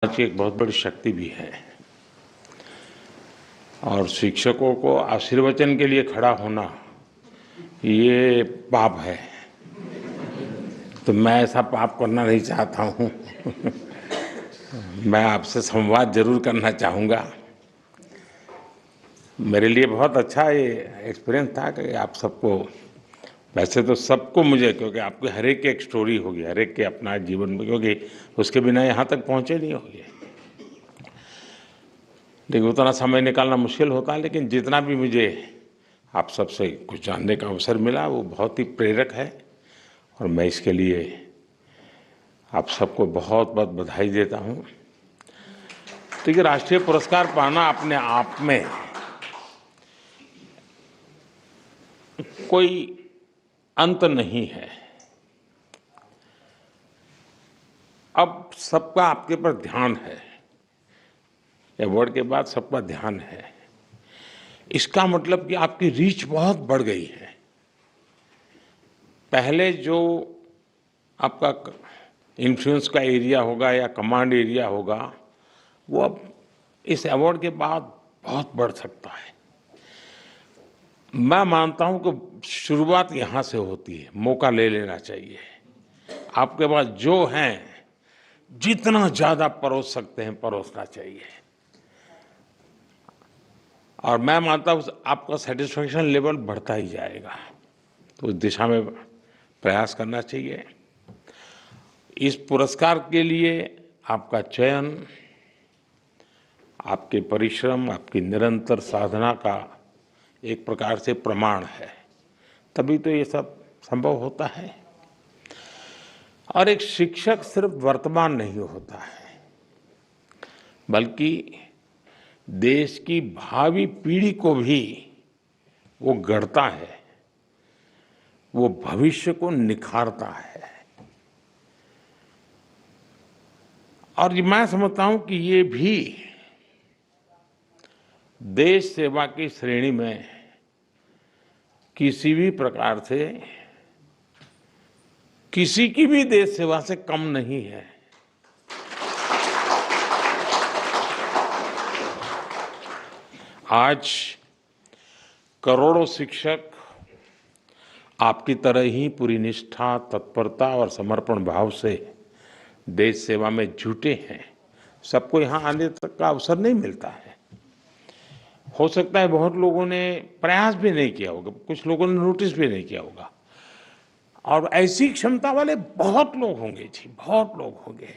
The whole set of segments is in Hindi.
आज की एक बहुत बड़ी शक्ति भी है और शिक्षकों को आशीर्वचन के लिए खड़ा होना ये पाप है। तो मैं ऐसा पाप करना नहीं चाहता हूँ। मैं आपसे संवाद जरूर करना चाहूँगा। मेरे लिए बहुत अच्छा ये एक्सपीरियंस था कि आप सबको, वैसे तो सबको मुझे, क्योंकि आपके हर एक की एक स्टोरी होगी, हर एक के अपना जीवन में, क्योंकि उसके बिना यहाँ तक पहुँचे नहीं होंगे। देखिए उतना समय निकालना मुश्किल होता है, लेकिन जितना भी मुझे आप सबसे कुछ जानने का अवसर मिला वो बहुत ही प्रेरक है और मैं इसके लिए आप सबको बहुत बहुत बधाई देता हूँ। देखिए राष्ट्रीय पुरस्कार पाना अपने आप में कोई अंत नहीं है। अब सबका आपके पर ध्यान है, अवार्ड के बाद सबका ध्यान है। इसका मतलब कि आपकी रीच बहुत बढ़ गई है। पहले जो आपका इन्फ्लुएंस का एरिया होगा या कमांड एरिया होगा वो अब इस अवार्ड के बाद बहुत बढ़ सकता है। मैं मानता हूं कि शुरुआत यहां से होती है। मौका ले लेना चाहिए। आपके पास जो है जितना ज्यादा परोस सकते हैं परोसना चाहिए और मैं मानता हूं आपका सेटिस्फेक्शन लेवल बढ़ता ही जाएगा। तो उस दिशा में प्रयास करना चाहिए। इस पुरस्कार के लिए आपका चयन आपके परिश्रम, आपकी निरंतर साधना का एक प्रकार से प्रमाण है, तभी तो ये सब संभव होता है। और एक शिक्षक सिर्फ वर्तमान नहीं होता है, बल्कि देश की भावी पीढ़ी को भी वो गढ़ता है, वो भविष्य को निखारता है। और ये मैं समझता हूं कि ये भी देश सेवा की श्रेणी में किसी भी प्रकार से किसी की भी देश सेवा से कम नहीं है। आज करोड़ों शिक्षक आपकी तरह ही पूरी निष्ठा, तत्परता और समर्पण भाव से देश सेवा में जुटे हैं। सबको यहाँ आने तक का अवसर नहीं मिलता है। हो सकता है बहुत लोगों ने प्रयास भी नहीं किया होगा, कुछ लोगों ने नोटिस भी नहीं किया होगा, और ऐसी क्षमता वाले बहुत लोग होंगे जी, बहुत लोग होंगे।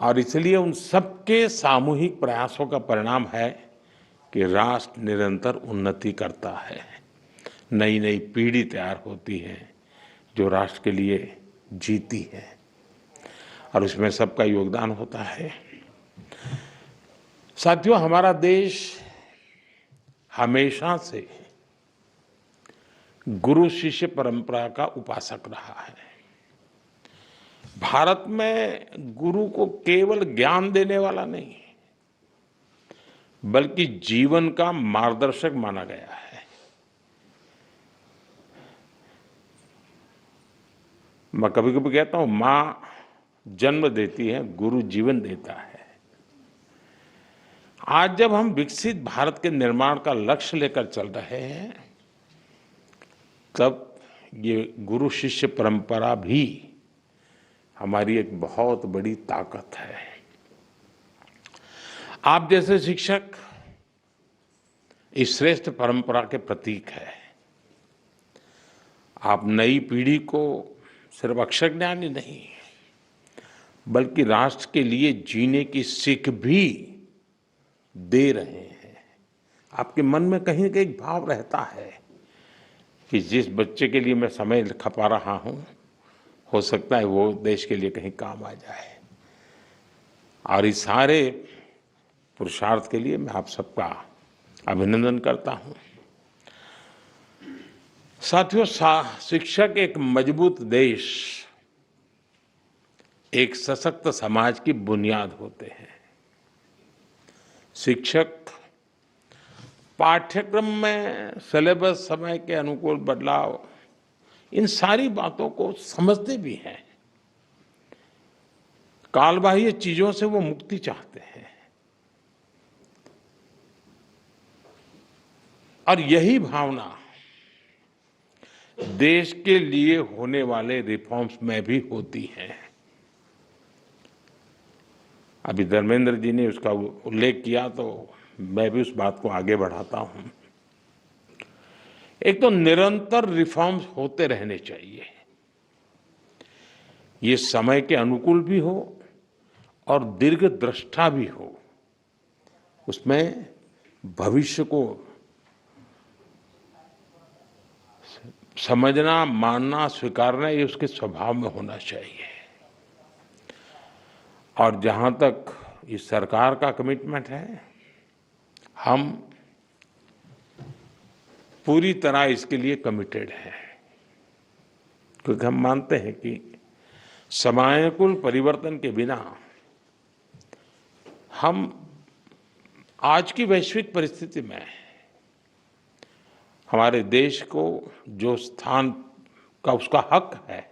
और इसलिए उन सबके सामूहिक प्रयासों का परिणाम है कि राष्ट्र निरंतर उन्नति करता है। नई नई पीढ़ी तैयार होती है जो राष्ट्र के लिए जीती है और उसमें सबका योगदान होता है। साथियों, हमारा देश हमेशा से गुरु शिष्य परंपरा का उपासक रहा है। भारत में गुरु को केवल ज्ञान देने वाला नहीं, बल्कि जीवन का मार्गदर्शक माना गया है। मैं कभी कभी कहता हूं, मां जन्म देती है, गुरु जीवन देता है। आज जब हम विकसित भारत के निर्माण का लक्ष्य लेकर चल रहे हैं, तब ये गुरु शिष्य परंपरा भी हमारी एक बहुत बड़ी ताकत है। आप जैसे शिक्षक इस श्रेष्ठ परंपरा के प्रतीक है। आप नई पीढ़ी को सिर्फ अक्षर ज्ञान ही नहीं, बल्कि राष्ट्र के लिए जीने की सीख भी दे रहे हैं। आपके मन में कहीं ना कहीं भाव रहता है कि जिस बच्चे के लिए मैं समय खपा रहा हूं, हो सकता है वो देश के लिए कहीं काम आ जाए। और इस सारे पुरुषार्थ के लिए मैं आप सबका अभिनंदन करता हूं। साथियों, शिक्षक एक मजबूत देश, एक सशक्त समाज की बुनियाद होते हैं। शिक्षक पाठ्यक्रम में सिलेबस, समय के अनुकूल बदलाव, इन सारी बातों को समझते भी हैं। कालबाह्य चीजों से वो मुक्ति चाहते हैं। और यही भावना देश के लिए होने वाले रिफॉर्म्स में भी होती है। अभी धर्मेंद्र जी ने उसका उल्लेख किया तो मैं भी उस बात को आगे बढ़ाता हूं। एक तो निरंतर रिफॉर्म्स होते रहने चाहिए, ये समय के अनुकूल भी हो और दीर्घदृष्टा भी हो, उसमें भविष्य को समझना, मानना, स्वीकारना, ये उसके स्वभाव में होना चाहिए। और जहां तक इस सरकार का कमिटमेंट है, हम पूरी तरह इसके लिए कमिटेड हैं, क्योंकि हम मानते हैं कि समयानुकूल परिवर्तन के बिना हम आज की वैश्विक परिस्थिति में हमारे देश को जो स्थान का उसका हक है,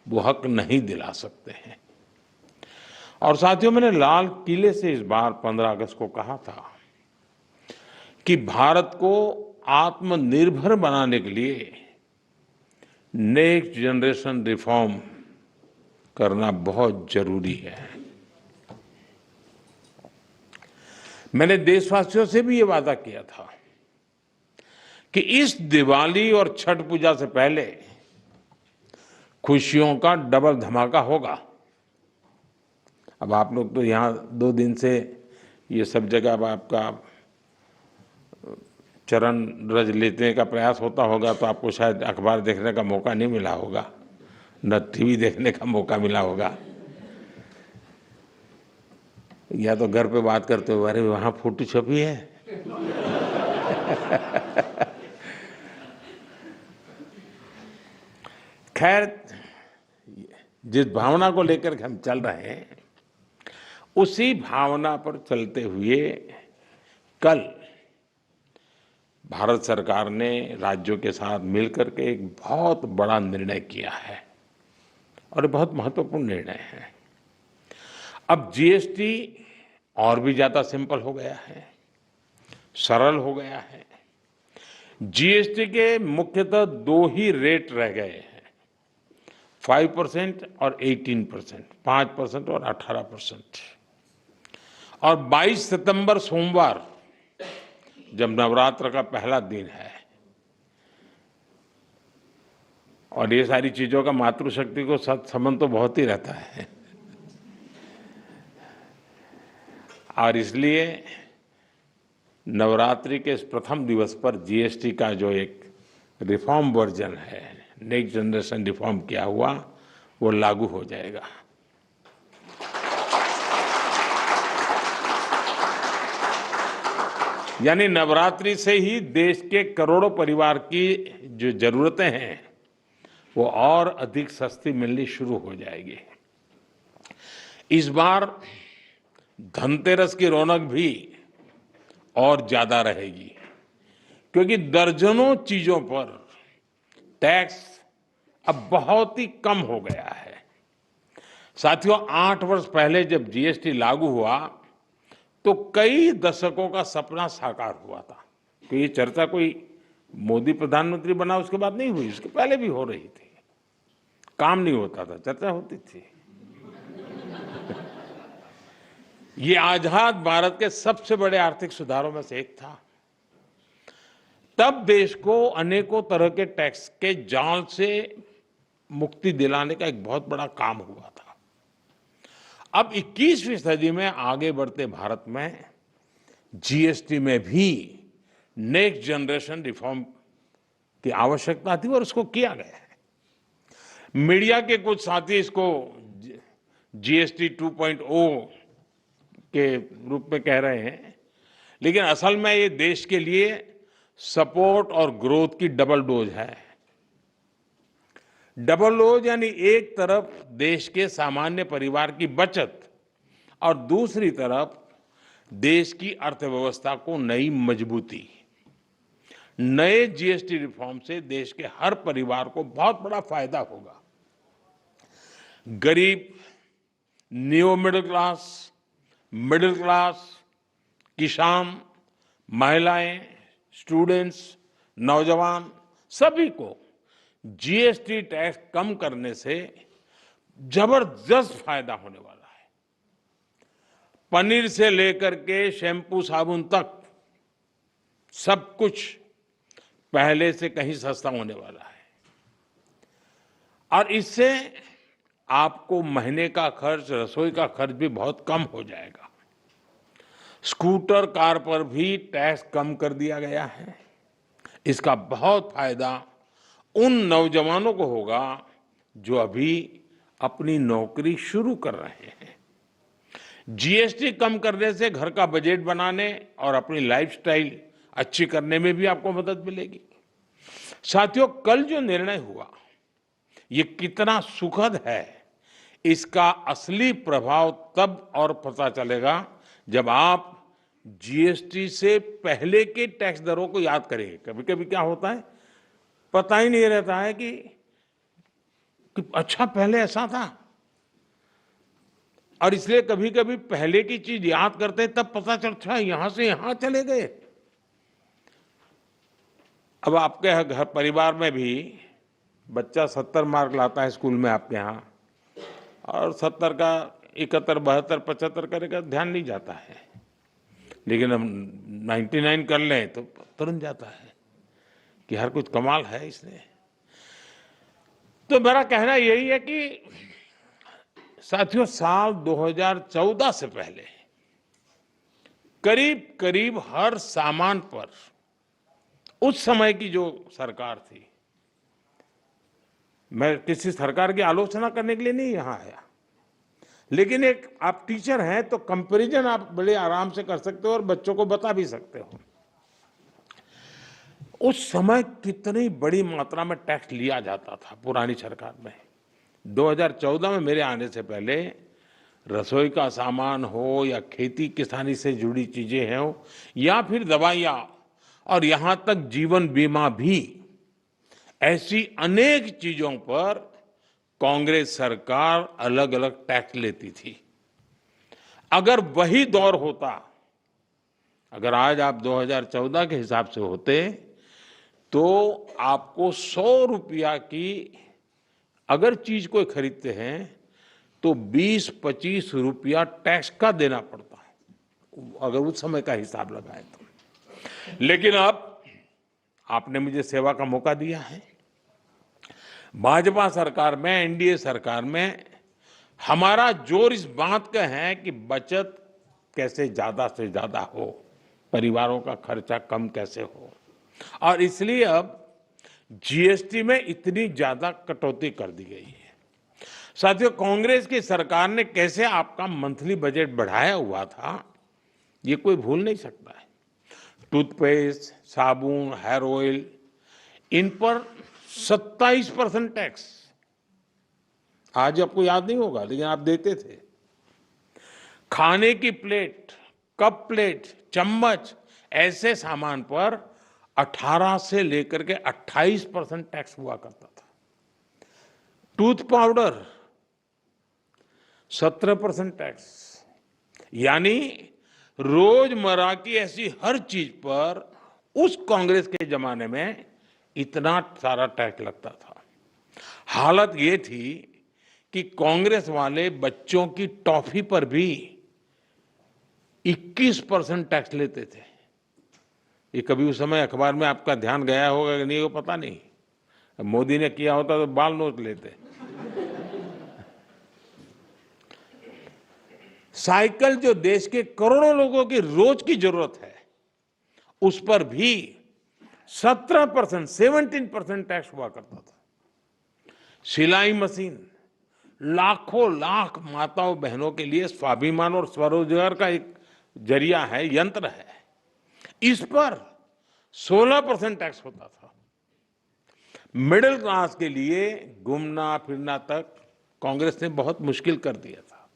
वो हक नहीं दिला सकते हैं। और साथियों, मैंने लाल किले से इस बार 15 अगस्त को कहा था कि भारत को आत्मनिर्भर बनाने के लिए नेक्स्ट जनरेशन रिफॉर्म करना बहुत जरूरी है। मैंने देशवासियों से भी ये वादा किया था कि इस दिवाली और छठ पूजा से पहले खुशियों का डबल धमाका होगा। अब आप लोग तो यहाँ 2 दिन से ये सब जगह अब आपका चरण रज लेने का प्रयास होता होगा, तो आपको शायद अखबार देखने का मौका नहीं मिला होगा, न टीवी देखने का मौका मिला होगा, या तो घर पे बात करते हो, अरे वहाँ फोटो छपी है। खैर, जिस भावना को लेकर हम चल रहे हैं, उसी भावना पर चलते हुए कल भारत सरकार ने राज्यों के साथ मिलकर के एक बहुत बड़ा निर्णय किया है, और बहुत महत्वपूर्ण निर्णय है। अब जीएसटी और भी ज्यादा सिंपल हो गया है, सरल हो गया है। जीएसटी के मुख्यतः 2 ही रेट रह गए हैं, 5% और 18%, 5% और 18%। और 22 सितंबर सोमवार, जब नवरात्र का पहला दिन है, और ये सारी चीजों का मातृशक्ति को संबंध तो बहुत ही रहता है, और इसलिए नवरात्रि के इस प्रथम दिवस पर जीएसटी का जो एक रिफॉर्म वर्जन है, नेक्स्ट जनरेशन रिफॉर्म किया हुआ, वो लागू हो जाएगा। यानी नवरात्रि से ही देश के करोड़ों परिवार की जो जरूरतें हैं, वो और अधिक सस्ती मिलनी शुरू हो जाएगी। इस बार धनतेरस की रौनक भी और ज्यादा रहेगी, क्योंकि दर्जनों चीजों पर टैक्स अब बहुत ही कम हो गया है। साथियों, 8 वर्ष पहले जब जीएसटी लागू हुआ, तो कई दशकों का सपना साकार हुआ था। कि ये चर्चा कोई मोदी प्रधानमंत्री बना उसके बाद नहीं हुई, उसके पहले भी हो रही थी। काम नहीं होता था, चर्चा होती थी। ये आजाद भारत के सबसे बड़े आर्थिक सुधारों में से एक था। तब देश को अनेकों तरह के टैक्स के जाल से मुक्ति दिलाने का एक बहुत बड़ा काम हुआ था। अब 21वीं सदी में आगे बढ़ते भारत में जीएसटी में भी नेक्स्ट जनरेशन रिफॉर्म की आवश्यकता थी, और उसको किया गया है। मीडिया के कुछ साथी इसको जीएसटी 2.0 के रूप में कह रहे हैं, लेकिन असल में ये देश के लिए सपोर्ट और ग्रोथ की डबल डोज है। डबल डोज यानी एक तरफ देश के सामान्य परिवार की बचत, और दूसरी तरफ देश की अर्थव्यवस्था को नई मजबूती। नए जीएसटी रिफॉर्म से देश के हर परिवार को बहुत बड़ा फायदा होगा। गरीब न्यू मिडिल क्लास, किसान, महिलाएं, स्टूडेंट्स, नौजवान, सभी को जीएसटी टैक्स कम करने से जबरदस्त फायदा होने वाला है। पनीर से लेकर के शैम्पू साबुन तक सब कुछ पहले से कहीं सस्ता होने वाला है और इससे आपको महीने का खर्च, रसोई का खर्च भी बहुत कम हो जाएगा। स्कूटर, कार पर भी टैक्स कम कर दिया गया है। इसका बहुत फायदा उन नौजवानों को होगा जो अभी अपनी नौकरी शुरू कर रहे हैं। जीएसटी कम करने से घर का बजट बनाने और अपनी लाइफस्टाइल अच्छी करने में भी आपको मदद मिलेगी। साथियों, कल जो निर्णय हुआ ये कितना सुखद है, इसका असली प्रभाव तब और पता चलेगा जब आप जीएसटी से पहले के टैक्स दरों को याद करेंगे। कभी कभी क्या होता है, पता ही नहीं रहता है कि अच्छा पहले ऐसा था, और इसलिए कभी कभी पहले की चीज याद करते हैं तब पता चलता है यहां से यहां चले गए। अब आपके घर परिवार में भी बच्चा 70 मार्क लाता है स्कूल में आपके यहाँ, और 70 का 71, 72, 75 करेगा, ध्यान नहीं जाता है। लेकिन हम 99 कर लें तो तुरंत जाता है कि हर कुछ कमाल है इसने। तो मेरा कहना यही है कि साथियों, साल 2014 से पहले करीब करीब हर सामान पर, उस समय की जो सरकार थी, मैं किसी सरकार की आलोचना करने के लिए नहीं यहां आया, लेकिन एक आप टीचर हैं तो कंपैरिजन आप बड़े आराम से कर सकते हो और बच्चों को बता भी सकते हो। उस समय कितनी बड़ी मात्रा में टैक्स लिया जाता था पुरानी सरकार में। 2014 में मेरे आने से पहले रसोई का सामान हो या खेती किसानी से जुड़ी चीजें हो या फिर दवाइयां और यहां तक जीवन बीमा भी, ऐसी अनेक चीजों पर कांग्रेस सरकार अलग अलग टैक्स लेती थी। अगर वही दौर होता, अगर आज आप 2014 के हिसाब से होते तो आपको 100 रुपया की अगर चीज कोई खरीदते हैं तो 20-25 रुपया टैक्स का देना पड़ता है, अगर उस समय का हिसाब लगाए तो। लेकिन अब आपने मुझे सेवा का मौका दिया है। भाजपा सरकार में, एनडीए सरकार में हमारा जोर इस बात का है कि बचत कैसे ज्यादा से ज्यादा हो, परिवारों का खर्चा कम कैसे हो, और इसलिए अब जीएसटी में इतनी ज्यादा कटौती कर दी गई है। साथियों, कांग्रेस की सरकार ने कैसे आपका मंथली बजट बढ़ाया हुआ था, ये कोई भूल नहीं सकता है। टूथपेस्ट, साबुन, हेयर ऑयल, इन पर 27% टैक्स, आज आपको याद नहीं होगा लेकिन आप देते थे। खाने की प्लेट, कप प्लेट, चम्मच, ऐसे सामान पर 18 से लेकर के 28% टैक्स हुआ करता था। टूथ पाउडर 17% टैक्स, यानी रोजमर्रा की ऐसी हर चीज पर उस कांग्रेस के जमाने में इतना सारा टैक्स लगता था। हालत ये थी कि कांग्रेस वाले बच्चों की टॉफी पर भी 21% टैक्स लेते थे। ये कभी उस समय अखबार में आपका ध्यान गया होगा कि नहीं, वो पता नहीं। मोदी ने किया होता तो बाल नोच लेते। साइकिल जो देश के करोड़ों लोगों की रोज की जरूरत है, उस पर भी 17% टैक्स हुआ करता था। सिलाई मशीन लाखों लाख माताओं बहनों के लिए स्वाभिमान और स्वरोजगार का एक जरिया है, यंत्र है, इस पर 16% टैक्स होता था। मिडिल क्लास के लिए घूमना फिरना तक कांग्रेस ने बहुत मुश्किल कर दिया था।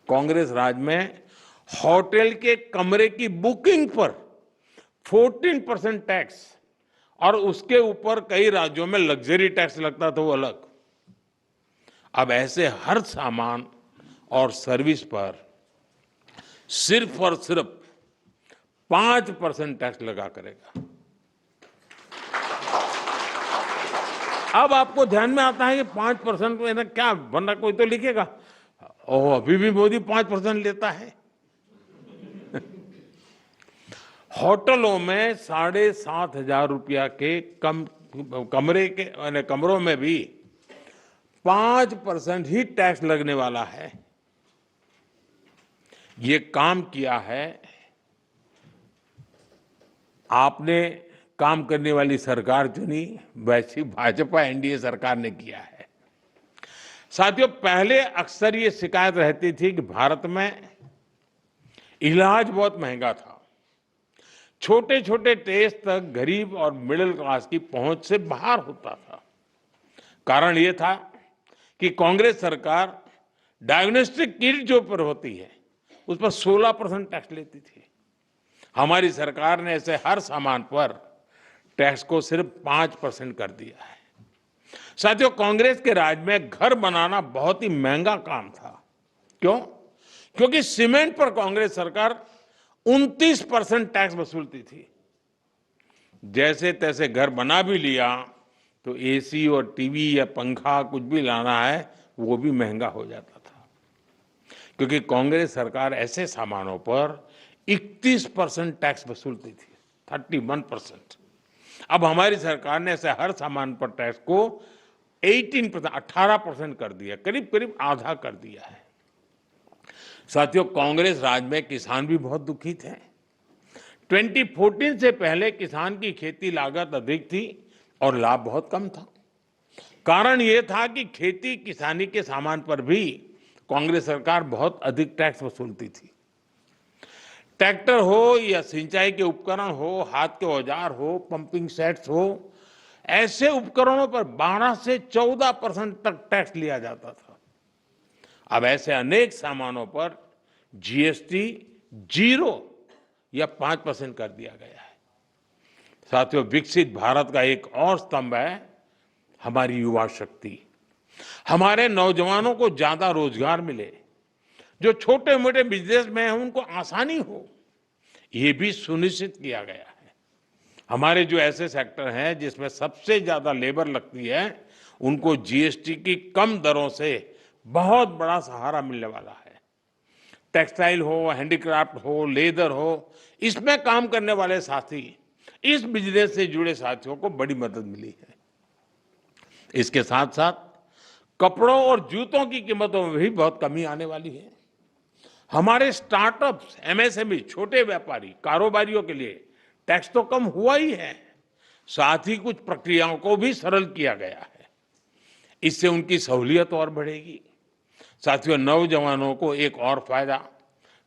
कांग्रेस राज में होटल के कमरे की बुकिंग पर 14% टैक्स, और उसके ऊपर कई राज्यों में लग्जरी टैक्स लगता था, वो अलग। अब ऐसे हर सामान और सर्विस पर सिर्फ और सिर्फ 5% टैक्स लगा करेगा। अब आपको ध्यान में आता है कि 5% में क्या, वरना कोई तो लिखेगा ओह अभी भी मोदी 5% लेता है। होटलों में 7,500 रुपया के कमरों में भी 5% ही टैक्स लगने वाला है। ये काम किया है आपने, काम करने वाली सरकार चुनी, वैसी भाजपा एनडीए सरकार ने किया है। साथियों, पहले अक्सर ये शिकायत रहती थी कि भारत में इलाज बहुत महंगा था, छोटे छोटे टेस्ट तक गरीब और मिडिल क्लास की पहुंच से बाहर होता था। कारण ये था कि कांग्रेस सरकार डायग्नोस्टिक किट जो पर होती है उस पर 16% टैक्स लेती थी। हमारी सरकार ने ऐसे हर सामान पर टैक्स को सिर्फ 5% कर दिया है। साथियों, कांग्रेस के राज में घर बनाना बहुत ही महंगा काम था। क्यों? क्योंकि सीमेंट पर कांग्रेस सरकार 29% टैक्स वसूलती थी। जैसे तैसे घर बना भी लिया तो एसी और टीवी या पंखा कुछ भी लाना है वो भी महंगा हो जाता था, क्योंकि कांग्रेस सरकार ऐसे सामानों पर 31% टैक्स वसूलती थी, 31%। अब हमारी सरकार ने ऐसे हर सामान पर टैक्स को 18% कर दिया, करीब करीब आधा कर दिया है। साथियों, कांग्रेस राज में किसान भी बहुत दुखी थे। 2014 से पहले किसान की खेती लागत अधिक थी और लाभ बहुत कम था। कारण यह था कि खेती किसानी के सामान पर भी कांग्रेस सरकार बहुत अधिक टैक्स वसूलती थी। ट्रैक्टर हो या सिंचाई के उपकरण हो, हाथ के औजार हो, पंपिंग सेट्स हो, ऐसे उपकरणों पर 12 से 14% तक टैक्स लिया जाता था। अब ऐसे अनेक सामानों पर जीएसटी 0 या 5% कर दिया गया है। साथियों, विकसित भारत का एक और स्तंभ है हमारी युवा शक्ति। हमारे नौजवानों को ज्यादा रोजगार मिले, जो छोटे मोटे बिजनेस में हैं उनको आसानी हो, ये भी सुनिश्चित किया गया है। हमारे जो ऐसे सेक्टर हैं जिसमें सबसे ज्यादा लेबर लगती है, उनको जीएसटी की कम दरों से बहुत बड़ा सहारा मिलने वाला है। टेक्सटाइल हो, हैंडीक्राफ्ट हो, लेदर हो, इसमें काम करने वाले साथी, इस बिजनेस से जुड़े साथियों को बड़ी मदद मिली है। इसके साथ साथ कपड़ों और जूतों की कीमतों में भी बहुत कमी आने वाली है। हमारे स्टार्टअप्स, एमएसएमई, छोटे व्यापारी, कारोबारियों के लिए टैक्स तो कम हुआ ही है, साथ ही कुछ प्रक्रियाओं को भी सरल किया गया है। इससे उनकी सहूलियत और बढ़ेगी। साथियों, नौजवानों को एक और फायदा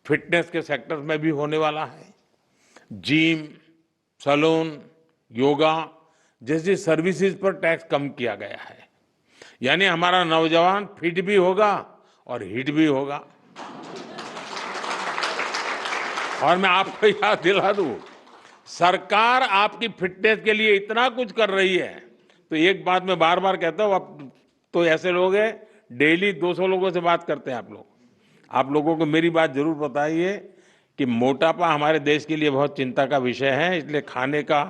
फिटनेस के सेक्टर में भी होने वाला है। जिम, सैलून, योगा जैसी सर्विसेज पर टैक्स कम किया गया है। यानी हमारा नौजवान फिट भी होगा और हिट भी होगा। और मैं आपको याद दिला दूं, सरकार आपकी फिटनेस के लिए इतना कुछ कर रही है, तो एक बात मैं बार बार कहता हूं, अब तो ऐसे लोग हैं डेली 200 लोगों से बात करते हैं आप लोग। आप लोगों को मेरी बात जरूर बताइए कि मोटापा हमारे देश के लिए बहुत चिंता का विषय है, इसलिए खाने का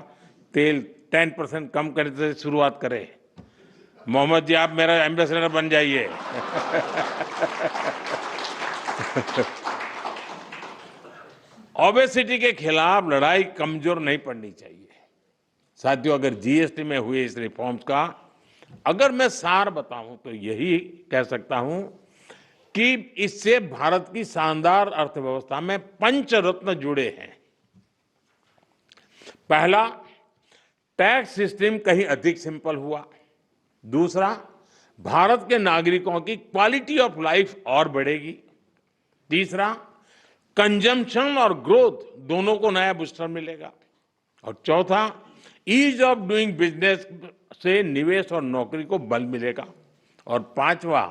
तेल 10% कम करने से शुरुआत करें। मोहम्मद जी, आप मेरा एम्बेसडर बन जाइए। ओबेसिटी के खिलाफ लड़ाई कमजोर नहीं पड़नी चाहिए। साथियों, अगर जीएसटी में हुए इस रिफॉर्म्स का अगर मैं सार बताऊं तो यही कह सकता हूं कि इससे भारत की शानदार अर्थव्यवस्था में पंचरत्न जुड़े हैं। पहला, टैक्स सिस्टम कहीं अधिक सिंपल हुआ। दूसरा, भारत के नागरिकों की क्वालिटी ऑफ लाइफ और बढ़ेगी। तीसरा, कंजम्पशन और ग्रोथ दोनों को नया बूस्टर मिलेगा। और चौथा, ईज ऑफ डूइंग बिजनेस से निवेश और नौकरी को बल मिलेगा। और पांचवा,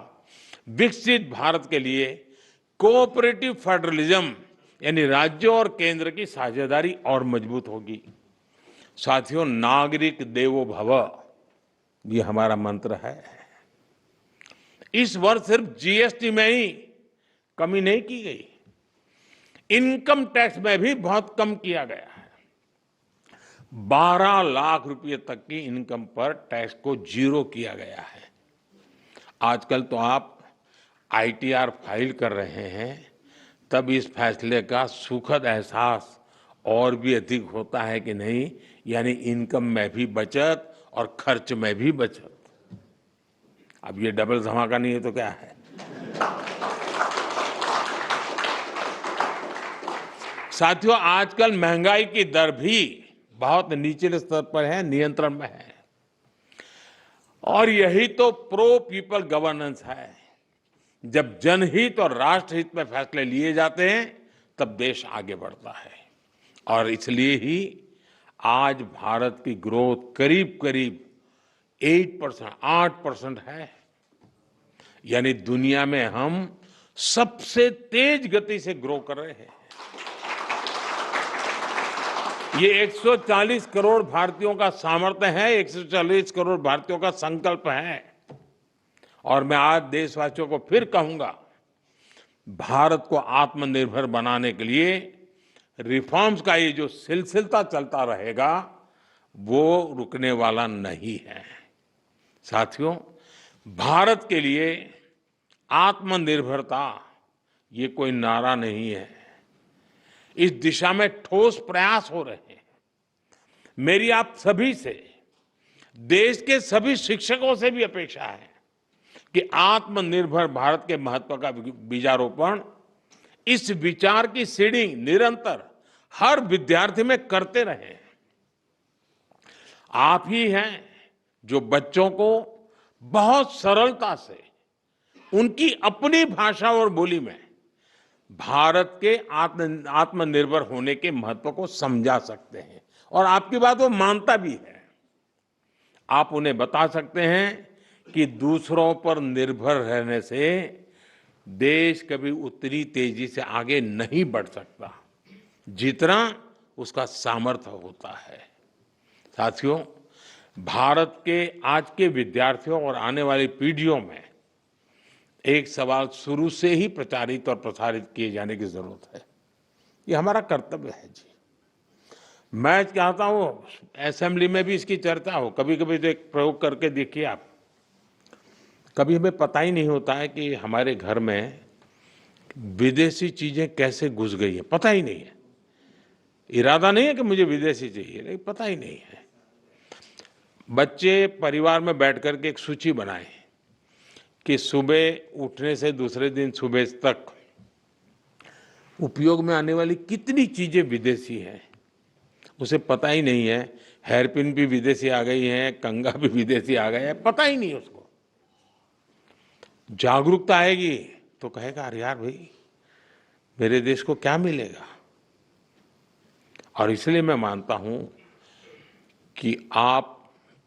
विकसित भारत के लिए कोऑपरेटिव फेडरलिज्म यानी राज्यों और केंद्र की साझेदारी और मजबूत होगी। साथियों, नागरिक देवो भव ये हमारा मंत्र है। इस वर्ष सिर्फ जीएसटी में ही कमी नहीं की गई। इनकम टैक्स में भी बहुत कम किया गया है। 12 लाख रुपए तक की इनकम पर टैक्स को जीरो किया गया है। आजकल तो आप आईटीआर फाइल कर रहे हैं, तब इस फैसले का सुखद एहसास और भी अधिक होता है कि नहीं, यानी इनकम में भी बचत और खर्च में भी बचत। अब ये डबल धमाका नहीं है तो क्या है। साथियों, आजकल महंगाई की दर भी बहुत निचले स्तर पर है, नियंत्रण में है। और यही तो प्रो पीपल गवर्नेंस है। जब जनहित और राष्ट्रहित में फैसले लिए जाते हैं तब देश आगे बढ़ता है। और इसलिए ही आज भारत की ग्रोथ करीब करीब 8% है। यानी दुनिया में हम सबसे तेज गति से ग्रो कर रहे हैं। ये 140 करोड़ भारतीयों का सामर्थ्य है, 140 करोड़ भारतीयों का संकल्प है। और मैं आज देशवासियों को फिर कहूंगा, भारत को आत्मनिर्भर बनाने के लिए रिफॉर्म्स का ये जो सिलसिला चलता रहेगा वो रुकने वाला नहीं है। साथियों, भारत के लिए आत्मनिर्भरता ये कोई नारा नहीं है। इस दिशा में ठोस प्रयास हो रहे हैं। मेरी आप सभी से, देश के सभी शिक्षकों से भी अपेक्षा है कि आत्मनिर्भर भारत के महत्व का बीजारोपण, इस विचार की सीडिंग निरंतर हर विद्यार्थी में करते रहें। आप ही हैं जो बच्चों को बहुत सरलता से उनकी अपनी भाषा और बोली में भारत के आत्मनिर्भर होने के महत्व को समझा सकते हैं। और आपकी बात वो मानता भी है। आप उन्हें बता सकते हैं कि दूसरों पर निर्भर रहने से देश कभी उतनी तेजी से आगे नहीं बढ़ सकता जितना उसका सामर्थ्य होता है। साथियों, भारत के आज के विद्यार्थियों और आने वाली पीढ़ियों में एक सवाल शुरू से ही प्रचारित और प्रसारित किए जाने की जरूरत है। ये हमारा कर्तव्य है जी। मैं चाहता हूं असेंबली में भी इसकी चर्चा हो। कभी कभी तो एक प्रयोग करके देखिए आप। कभी हमें पता ही नहीं होता है कि हमारे घर में विदेशी चीजें कैसे घुस गई है, पता ही नहीं है। इरादा नहीं है कि मुझे विदेशी चाहिए, लेकिन पता ही नहीं है। बच्चे परिवार में बैठ करके एक सूची बनाएं कि सुबह उठने से दूसरे दिन सुबह तक उपयोग में आने वाली कितनी चीजें विदेशी हैं, उसे पता ही नहीं है। हेयरपिन भी विदेशी आ गई है, कंघा भी विदेशी आ गया है, पता ही नहीं उसको। जागरूकता आएगी तो कहेगा अरे यार भाई, मेरे देश को क्या मिलेगा। और इसलिए मैं मानता हूं कि आप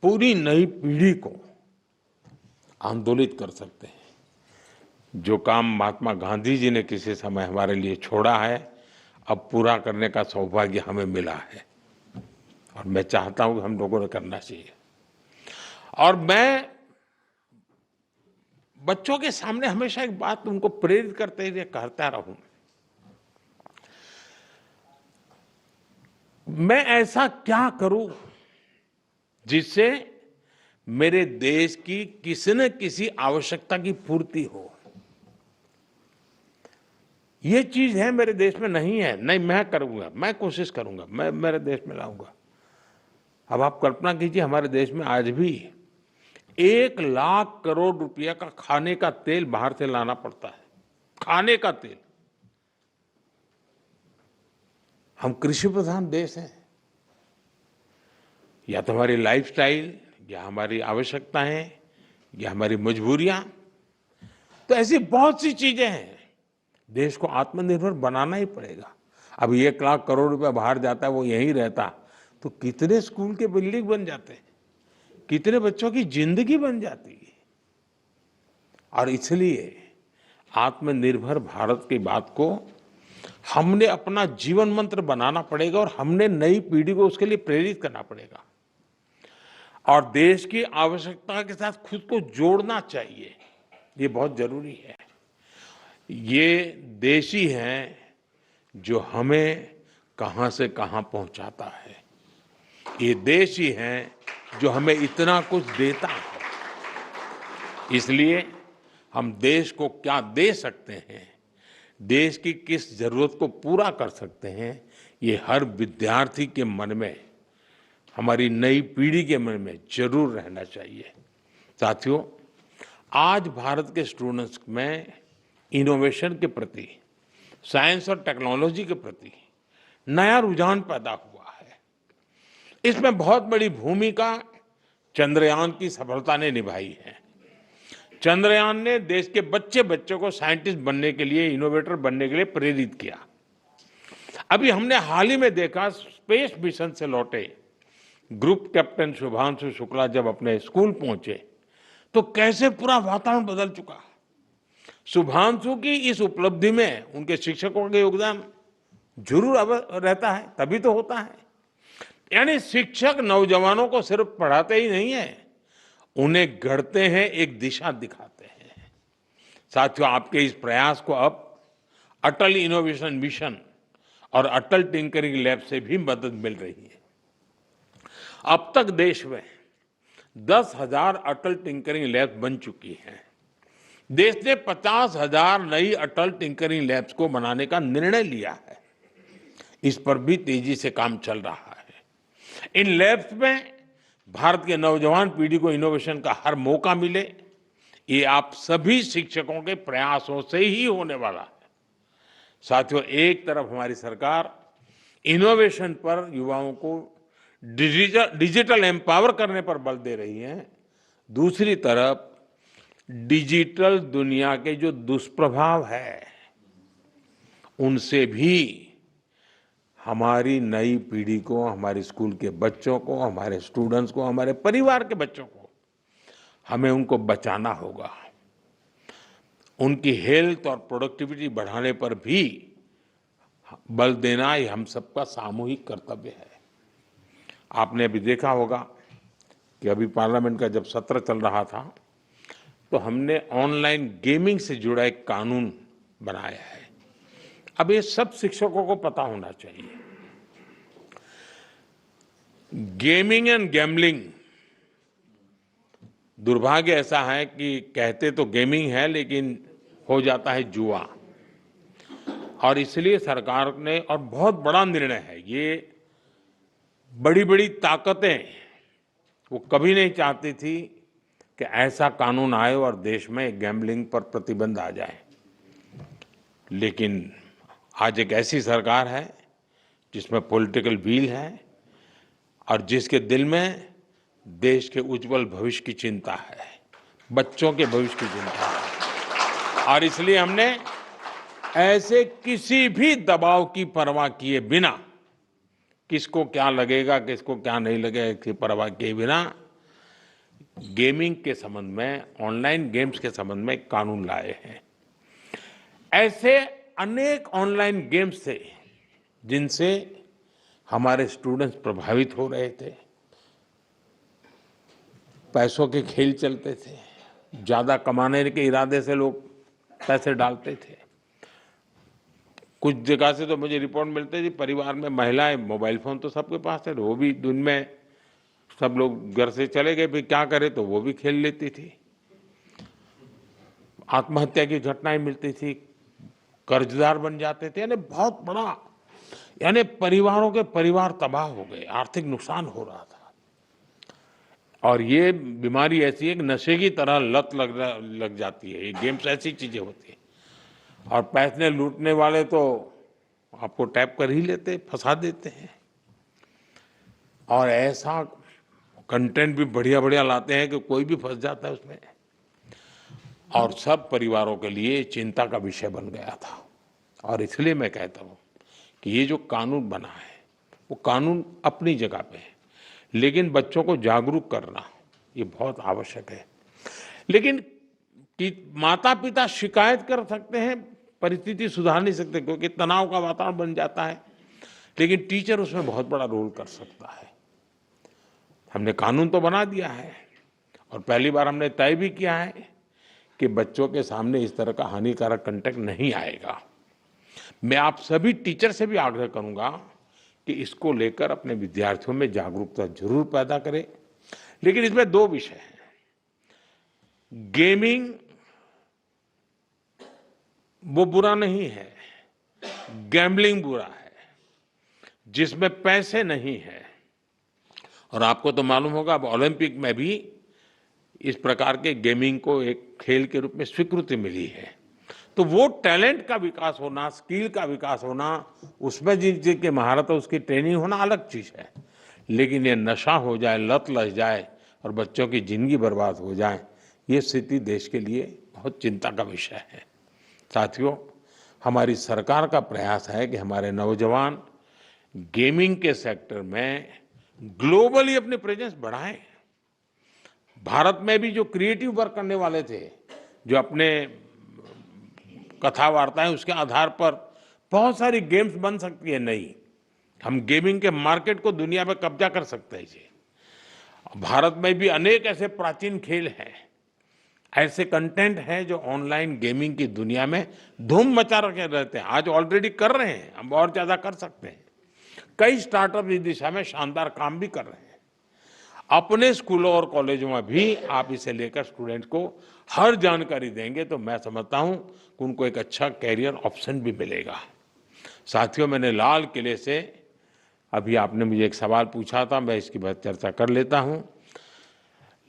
पूरी नई पीढ़ी को आंदोलित कर सकते हैं। जो काम महात्मा गांधी जी ने किसी समय हमारे लिए छोड़ा है, अब पूरा करने का सौभाग्य हमें मिला है। और मैं चाहता हूं कि हम लोगों ने करना चाहिए। और मैं बच्चों के सामने हमेशा एक बात उनको प्रेरित करते हुए कहता रहूं, मैं ऐसा क्या करूं जिससे मेरे देश की किसी न किसी आवश्यकता की पूर्ति हो। ये चीज है मेरे देश में नहीं है, नहीं मैं करूंगा, मैं कोशिश करूंगा, मैं मेरे देश में लाऊंगा। अब आप कल्पना कीजिए, हमारे देश में आज भी 1 लाख करोड़ रुपया का खाने का तेल बाहर से लाना पड़ता है। खाने का तेल। हम कृषि प्रधान देश हैं। या तो हमारी लाइफस्टाइल, या हमारी आवश्यकताएं, या हमारी मजबूरियां, तो ऐसी बहुत सी चीजें हैं। देश को आत्मनिर्भर बनाना ही पड़ेगा। अब 1 लाख करोड़ रुपया बाहर जाता है, वो यहीं रहता तो कितने स्कूल के बिल्डिंग बन जाते, कितने बच्चों की जिंदगी बन जाती। और इसलिए आत्मनिर्भर भारत की बात को हमने अपना जीवन मंत्र बनाना पड़ेगा और हमने नई पीढ़ी को उसके लिए प्रेरित करना पड़ेगा। और देश की आवश्यकता के साथ खुद को जोड़ना चाहिए, ये बहुत जरूरी है। ये देश ही है जो हमें कहाँ से कहाँ पहुँचाता है। ये देश ही है जो हमें इतना कुछ देता है। इसलिए हम देश को क्या दे सकते हैं, देश की किस जरूरत को पूरा कर सकते हैं, ये हर विद्यार्थी के मन में, हमारी नई पीढ़ी के मन में जरूर रहना चाहिए। साथियों, आज भारत के स्टूडेंट्स में इनोवेशन के प्रति, साइंस और टेक्नोलॉजी के प्रति नया रुझान पैदा हुआ है। इसमें बहुत बड़ी भूमिका चंद्रयान की सफलता ने निभाई है। चंद्रयान ने देश के बच्चों को साइंटिस्ट बनने के लिए, इनोवेटर बनने के लिए प्रेरित किया। अभी हमने हाल ही में देखा, स्पेस मिशन से लौटे ग्रुप कैप्टन शुभांशु शुक्ला जब अपने स्कूल पहुंचे तो कैसे पूरा वातावरण बदल चुका। शुभांशु की इस उपलब्धि में उनके शिक्षकों का योगदान जरूर रहता है, तभी तो होता है। यानी शिक्षक नौजवानों को सिर्फ पढ़ाते ही नहीं है, उन्हें गढ़ते हैं, एक दिशा दिखाते हैं। साथियों, आपके इस प्रयास को अब अटल इनोवेशन मिशन और अटल टिंकरिंग लैब से भी मदद मिल रही है। अब तक देश में 10,000 अटल टिंकरिंग लैब बन चुकी हैं। देश ने 50,000 नई अटल टिंकरिंग लैब्स को बनाने का निर्णय लिया है। इस पर भी तेजी से काम चल रहा है। इन लैब्स में भारत के नौजवान पीढ़ी को इनोवेशन का हर मौका मिले, ये आप सभी शिक्षकों के प्रयासों से ही होने वाला है। साथियों, एक तरफ हमारी सरकार इनोवेशन पर, युवाओं को डिजिटल एम्पावर करने पर बल दे रही है, दूसरी तरफ डिजिटल दुनिया के जो दुष्प्रभाव है उनसे भी हमारी नई पीढ़ी को, हमारे स्कूल के बच्चों को, हमारे स्टूडेंट्स को, हमारे परिवार के बच्चों को, हमें उनको बचाना होगा। उनकी हेल्थ और प्रोडक्टिविटी बढ़ाने पर भी बल देना ये हम सबका सामूहिक कर्तव्य है। आपने अभी देखा होगा कि अभी पार्लियामेंट का जब सत्र चल रहा था तो हमने ऑनलाइन गेमिंग से जुड़ा एक कानून बनाया है। अब ये सब शिक्षकों को पता होना चाहिए। गेमिंग एंड गैम्बलिंग, दुर्भाग्य ऐसा है कि कहते तो गेमिंग है लेकिन हो जाता है जुआ। और इसलिए सरकार ने, और बहुत बड़ा निर्णय है ये, बड़ी बड़ी ताकतें वो कभी नहीं चाहती थी कि ऐसा कानून आए और देश में गैम्बलिंग पर प्रतिबंध आ जाए। लेकिन आज एक ऐसी सरकार है जिसमें पॉलिटिकल विल है और जिसके दिल में देश के उज्जवल भविष्य की चिंता है, बच्चों के भविष्य की चिंता है। और इसलिए हमने ऐसे किसी भी दबाव की परवाह किए बिना, किसको क्या लगेगा, किसको क्या नहीं लगेगा, इसकी परवाह किए बिना गेमिंग के संबंध में, ऑनलाइन गेम्स के संबंध में कानून लाए हैं। ऐसे अनेक ऑनलाइन गेम्स थे जिनसे हमारे स्टूडेंट्स प्रभावित हो रहे थे। पैसों के खेल चलते थे, ज्यादा कमाने के इरादे से लोग पैसे डालते थे। कुछ जगह से तो मुझे रिपोर्ट मिलते थी, परिवार में महिलाएं, मोबाइल फोन तो सबके पास है, वो भी दिन में सब लोग घर से चले गए, फिर क्या करे, तो वो भी खेल लेती थी। आत्महत्या की घटनाएं मिलती थी, कर्जदार बन जाते थे। यानी बहुत बड़ा, यानी परिवारों के परिवार तबाह हो गए, आर्थिक नुकसान हो रहा था। और ये बीमारी ऐसी है कि नशे की तरह लत लग जाती है। ये गेम्स ऐसी चीजें होती है और पैसे लूटने वाले तो आपको टैप कर ही लेते, फंसा देते हैं। और ऐसा कंटेंट भी बढ़िया बढ़िया लाते हैं कि कोई भी फंस जाता है उसमें। और सब परिवारों के लिए चिंता का विषय बन गया था। और इसलिए मैं कहता हूँ कि ये जो कानून बना है वो कानून अपनी जगह पे है, लेकिन बच्चों को जागरूक करना ये बहुत आवश्यक है। लेकिन माता पिता शिकायत कर सकते हैं, परिस्थिति सुधार नहीं सकते क्योंकि तनाव का वातावरण बन जाता है, लेकिन टीचर उसमें बहुत बड़ा रोल कर सकता है। हमने कानून तो बना दिया है और पहली बार हमने तय भी किया है कि बच्चों के सामने इस तरह का हानिकारक कंटेंट नहीं आएगा। मैं आप सभी टीचर से भी आग्रह करूंगा कि इसको लेकर अपने विद्यार्थियों में जागरूकता जरूर पैदा करें। लेकिन इसमें दो विषय हैं। गेमिंग वो बुरा नहीं है, गैम्बलिंग बुरा है, जिसमें पैसे नहीं है। और आपको तो मालूम होगा, अब ओलंपिक में भी इस प्रकार के गेमिंग को एक खेल के रूप में स्वीकृति मिली है। तो वो टैलेंट का विकास होना, स्किल का विकास होना, उसमें जिनकी महारत है उसकी ट्रेनिंग होना अलग चीज है। लेकिन ये नशा हो जाए, लत लग जाए और बच्चों की जिंदगी बर्बाद हो जाए, ये स्थिति देश के लिए बहुत चिंता का विषय है। साथियों, हमारी सरकार का प्रयास है कि हमारे नौजवान गेमिंग के सेक्टर में ग्लोबली अपनी प्रेजेंस बढ़ाएं। भारत में भी जो क्रिएटिव वर्क करने वाले थे, जो अपने कथा वार्ताएं उसके आधार पर बहुत सारी गेम्स बन सकती है नई। हम गेमिंग के मार्केट को दुनिया में कब्जा कर सकते हैं जी। भारत में भी अनेक ऐसे प्राचीन खेल हैं, ऐसे कंटेंट हैं जो ऑनलाइन गेमिंग की दुनिया में धूम मचा रखे रहते हैं। आज ऑलरेडी कर रहे हैं, हम और ज्यादा कर सकते हैं। कई स्टार्टअप इस दिशा में शानदार काम भी कर रहे हैं। अपने स्कूलों और कॉलेजों में भी आप इसे लेकर स्टूडेंट को हर जानकारी देंगे तो मैं समझता हूं कि उनको एक अच्छा कैरियर ऑप्शन भी मिलेगा। साथियों, मैंने लाल किले से, अभी आपने मुझे एक सवाल पूछा था, मैं इसकी बात चर्चा कर लेता हूं।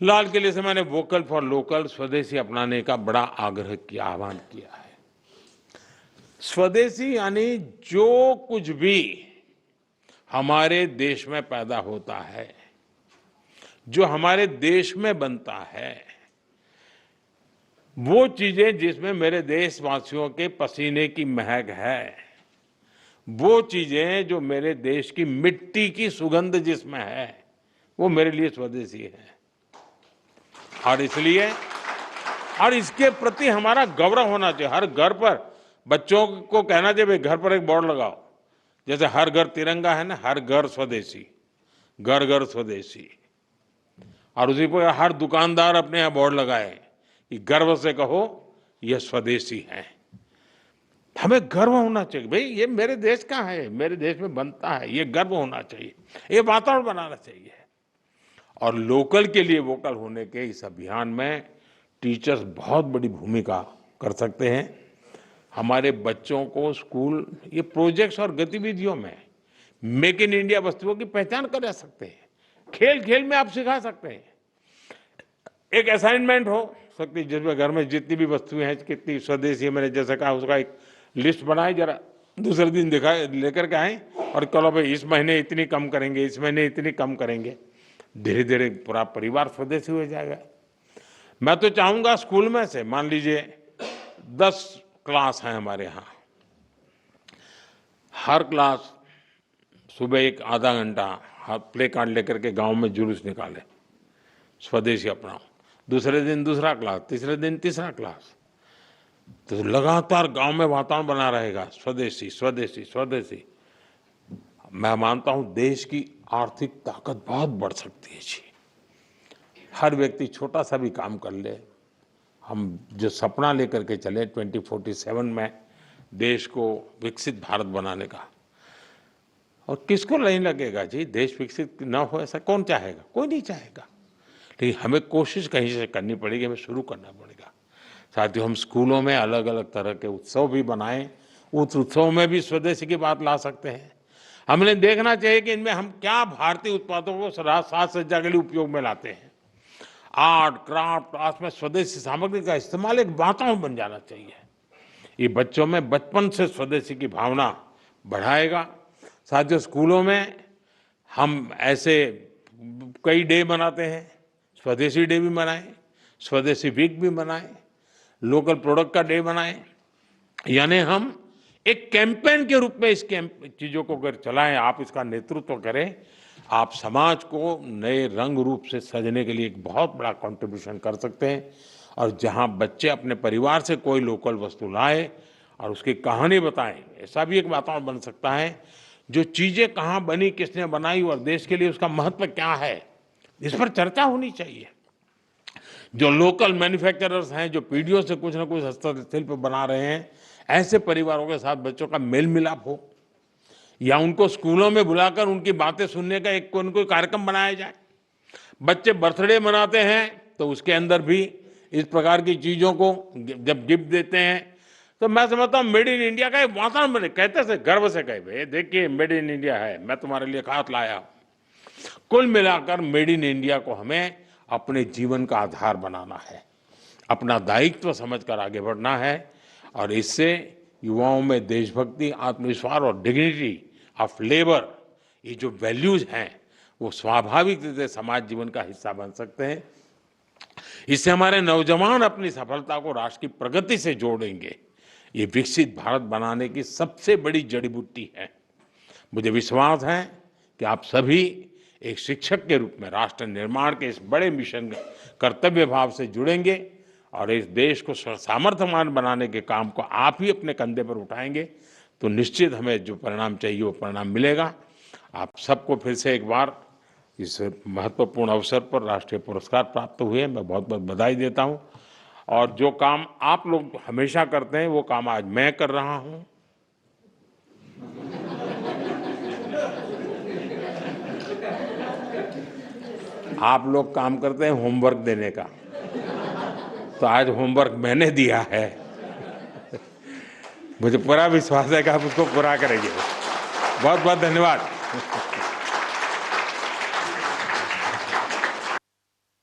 लाल किले से मैंने वोकल फॉर लोकल, स्वदेशी अपनाने का बड़ा आग्रह किया, आह्वान किया है। स्वदेशी यानी जो कुछ भी हमारे देश में पैदा होता है, जो हमारे देश में बनता है, वो चीजें जिसमें मेरे देशवासियों के पसीने की महक है, वो चीजें जो मेरे देश की मिट्टी की सुगंध जिसमें है, वो मेरे लिए स्वदेशी है। और इसलिए और इसके प्रति हमारा गौरव होना चाहिए। हर घर पर बच्चों को कहना चाहिए, घर पर एक बोर्ड लगाओ, जैसे हर घर तिरंगा है ना, हर घर स्वदेशी, घर घर स्वदेशी। और उसी पर हर दुकानदार अपने यहाँ बोर्ड लगाए कि गर्व से कहो ये स्वदेशी है। हमें गर्व होना चाहिए, भाई ये मेरे देश का है, मेरे देश में बनता है, ये गर्व होना चाहिए, ये वातावरण बनाना चाहिए। और लोकल के लिए वोकल होने के इस अभियान में टीचर्स बहुत बड़ी भूमिका कर सकते हैं। हमारे बच्चों को स्कूल ये प्रोजेक्ट्स और गतिविधियों में मेक इन इंडिया वस्तुओं की पहचान करा सकते हैं। खेल खेल में आप सिखा सकते हैं। एक असाइनमेंट हो सकती है जिसमें घर में जितनी भी वस्तुएं हैं, कितनी स्वदेशी है, मैंने जैसे कहा, उसका एक लिस्ट बनाए, जरा दूसरे दिन दिखाए, लेकर के आए और चलो भाई इस महीने इतनी कम करेंगे, इस महीने इतनी कम करेंगे। धीरे धीरे पूरा परिवार स्वदेशी हो जाएगा। मैं तो चाहूंगा स्कूल में से, मान लीजिए 10 क्लास हैं हमारे यहाँ, हर क्लास सुबह एक आधा घंटा प्ले कार्ड लेकर के गांव में जुलूस निकाले, स्वदेशी अपनाओ। दूसरे दिन दूसरा क्लास, तीसरे दिन तीसरा क्लास, तो लगातार गांव में वातावरण बना रहेगा, स्वदेशी स्वदेशी स्वदेशी। मैं मानता हूं देश की आर्थिक ताकत बहुत बढ़ सकती है जी। हर व्यक्ति छोटा सा भी काम कर ले। हम जो सपना लेकर के चले 2047 में देश को विकसित भारत बनाने का, और किसको नहीं लगेगा जी देश विकसित ना हो, ऐसा कौन चाहेगा? कोई नहीं चाहेगा। लेकिन हमें कोशिश कहीं से करनी पड़ेगी, हमें शुरू करना पड़ेगा। साथियों, हम स्कूलों में अलग अलग तरह के उत्सव भी बनाएं, उस उत्सव में भी स्वदेशी की बात ला सकते हैं। हमने देखना चाहिए कि इनमें हम क्या भारतीय उत्पादों को साज सज्जा के लिए उपयोग में लाते हैं। आर्ट क्राफ्ट, आज में स्वदेशी सामग्री का इस्तेमाल एक वातावरण बन जाना चाहिए। ये बच्चों में बचपन से स्वदेशी की भावना बढ़ाएगा। साथियों, स्कूलों में हम ऐसे कई डे मनाते हैं, स्वदेशी डे भी मनाएं, स्वदेशी वीक भी मनाएं, लोकल प्रोडक्ट का डे बनाएं। यानी हम एक कैंपेन के रूप में इस चीजों को अगर चलाएं, आप इसका नेतृत्व करें, आप समाज को नए रंग रूप से सजने के लिए एक बहुत बड़ा कंट्रीब्यूशन कर सकते हैं। और जहां बच्चे अपने परिवार से कोई लोकल वस्तु लाए और उसकी कहानी बताएं, ऐसा भी एक वातावरण बन सकता है। जो चीजें कहाँ बनी, किसने बनाई और देश के लिए उसका महत्व क्या है, इस पर चर्चा होनी चाहिए। जो लोकल मैन्युफैक्चरर्स हैं, जो पीढ़ियों से कुछ ना कुछ हस्तशिल्प बना रहे हैं, ऐसे परिवारों के साथ बच्चों का मेल मिलाप हो, या उनको स्कूलों में बुलाकर उनकी बातें सुनने का एक कोई कार्यक्रम बनाया जाए। बच्चे बर्थडे मनाते हैं तो उसके अंदर भी इस प्रकार की चीजों को जब गिफ्ट देते हैं, तो मैं समझता हूँ मेड इन इंडिया का एक वातावरण बने, कहते से गर्व से कहे, भाई देखिए मेड इन इंडिया है, मैं तुम्हारे लिए खास लाया हूं। कुल मिलाकर मेड इन इंडिया को हमें अपने जीवन का आधार बनाना है, अपना दायित्व समझकर आगे बढ़ना है, और इससे युवाओं में देशभक्ति, आत्मविश्वास और डिग्निटी ऑफ लेबर, ये जो वैल्यूज हैं वो स्वाभाविक रूप से समाज जीवन का हिस्सा बन सकते हैं। इससे हमारे नौजवान अपनी सफलता को राष्ट्र की प्रगति से जोड़ेंगे। ये विकसित भारत बनाने की सबसे बड़ी जड़ी बूटी है। मुझे विश्वास है कि आप सभी एक शिक्षक के रूप में राष्ट्र निर्माण के इस बड़े मिशन कर्तव्य भाव से जुड़ेंगे और इस देश को सामर्थ्यवान बनाने के काम को आप ही अपने कंधे पर उठाएंगे, तो निश्चित हमें जो परिणाम चाहिए वो परिणाम मिलेगा। आप सबको फिर से एक बार इस महत्वपूर्ण अवसर पर राष्ट्रीय पुरस्कार प्राप्त हुए, मैं बहुत बहुत बधाई देता हूं। और जो काम आप लोग हमेशा करते हैं वो काम आज मैं कर रहा हूं। आप लोग काम करते हैं होमवर्क देने का, तो आज होमवर्क मैंने दिया है। मुझे पूरा विश्वास है कि आप उसको पूरा करेंगे। बहुत बहुत धन्यवाद।